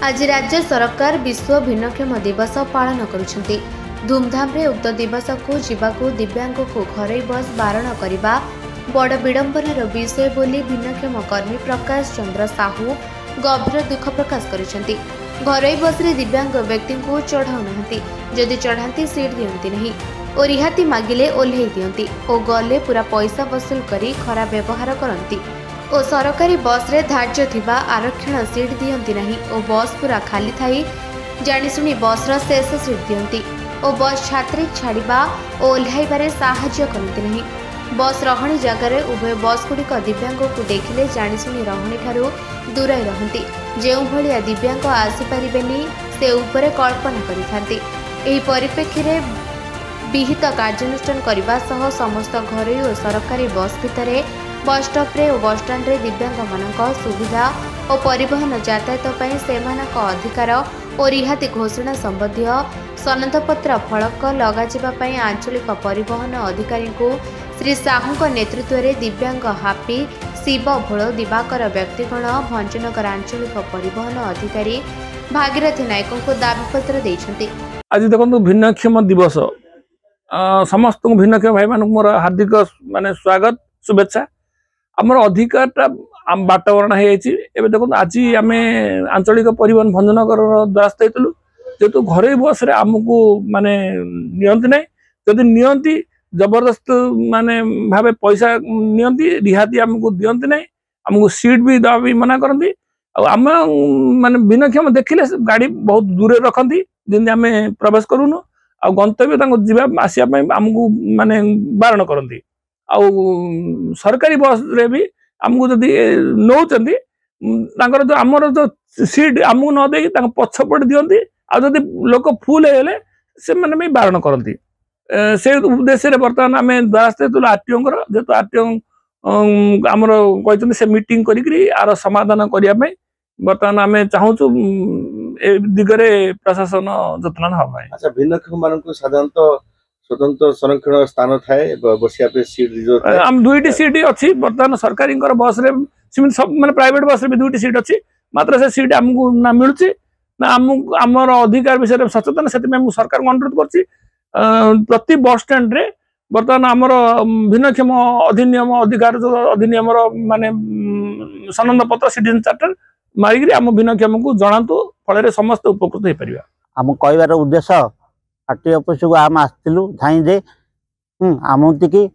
आज राज्य सरकार विश्व भिन्नक्षम दिवस पालन करुछंती। धूमधाम रे उक्त दिवस को जीवाकू दिव्यांग को घरे बस बारण करने बड़ विडंबनार विषय बोली भिन्नक्षम कर्मी प्रकाश चंद्र साहू गभीर दुख प्रकाश करिसेंती। घरोई बस रे दिव्यांग व्यक्ति को चढ़ाऊ नाहंती, जदि चढ़ाती सीट दियंती नहीं और रिहाती मागिले ओल्हे दियंती और गले पूरा पैसा वसूल करी खराब व्यवहार करंती और सरकारी बस रे धार्य थिबा आरक्षण सीट दियंती नहीं और बस पूरा खाली थाई जानिशुनी बस रा शेष सीट दियंती और बस छात्री छाड़िबा और ओल्हाइबारे साहाय्य करंती नहीं। बस रहणी जगार उभय बस गुड़िक दिव्यांग को देखिले जानिशुनी रहणी ठारू दूराई रहंती। जेउ भलिया दिव्यांग आसीपारिबेनी से उपरे कल्पना करिथांती। एही परिप्रेक्षी रे विहित कार्यानुष्ठान करने सह समस्त घरोई और सरकारी बस भितर बस स्टॉप रे और बस स्टैंड रे दिव्यांग मानक सुविधा और परिवहन यातायात पर सेमानक अधिकार और रिहाती घोषणा संबंधी सनदपत्र फलक लगाई आंचलिक परिवहन अधिकारी को श्री साहू नेतृत्व में दिव्यांग हापी शिव भोल दिवाकर व्यक्तिगण भंजनगर आंचलिक परिवहन अधिकारी भागीरथी नायक को दाबीपत्र देइछंती। आज देखो भिन्नक्षम दिवस समस्त भिन्नक्षम भाई मान मोर हार्दिक माने स्वागत शुभेच्छा। आमर अधिकार बाटवरण हो देखो आज आम आंचलिक परिवहन भंजनगर द्वारस्थ होलु जेहेतु घरे बस रे आमको माने नियंती नहीं, जदि नियंती जबरदस्त माने भावे पैसा नियंती रिहाती आमको दियंती नहीं, आमको सीट भी दवा भी मना करती। आम माने भिन्नक्षम देखिले गाड़ी बहुत दूर रखती जमी आम प्रवेश करूनु आ गंतव्य जावा आसवाई आमको माने बारण करती। सरकारी बस रे भी आमको जदि नौचंती जो आमर जो सीट आमको न दे पछपट दियंती आदि लोक फुल होले से माने भी बारण करती। से उद्देश्य रे बर्तमान आम द्वारस्थ आरटीओ जेहेतु आरटीओ आमर कहते से मीटिंग करी आर समाधान करने बर्तमान आम चाहूँ ए दिगरे प्रशासन जत्न हवा। अच्छा, भिन्नक्षम मानक साधारणतः स्वतंत्र संरक्षण स्थान थाए बसिया पे सीट रिजर्व थाए। हम दुईटी सीट अच्छी बर्तमान सरकारी बस रे सब माने प्राइवेट बस रे भी दुईटी सीट अच्छी, मात्र से सीट आमको ना मिलुची ना आमर अधिकार विषय सचेतन से सरकार अनुरोध करछि प्रति बस स्टैंड रे बर्तमान आमर भिन्नक्षम अधिनियम अधिकार जो अधिनियम माने सनद पत्र सिटीजन चार्टर मारिक आम भिन्नक्षम को जनातु फल समस्त उपकृत हो पार। आम कहबार उद्देश्य आरटीओ ऑफिस को आम आसलु धाई जे आमती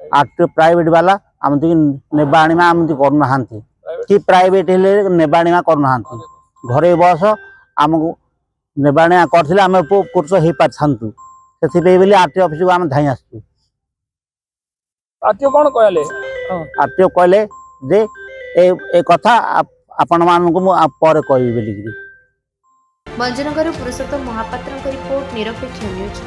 आरटीओ प्राइवेट वाला आमती नेबा आनिमा आमती करना कि प्राइवेट नेबा आनिमा करना घरे बस आमको नेबा आनिमा करथिले आम उपकृत हो पारथांतु से आरटीओ ऑफिस को आम धाई आसु। आरटीओ कौन कहले? आरटीओ कहले जे ए कथा आपण मानकु पर कहबी बोली। भंजनगर पुरुषोत्तम महापात्र रिपोर्ट निरपेक्ष न्यूज।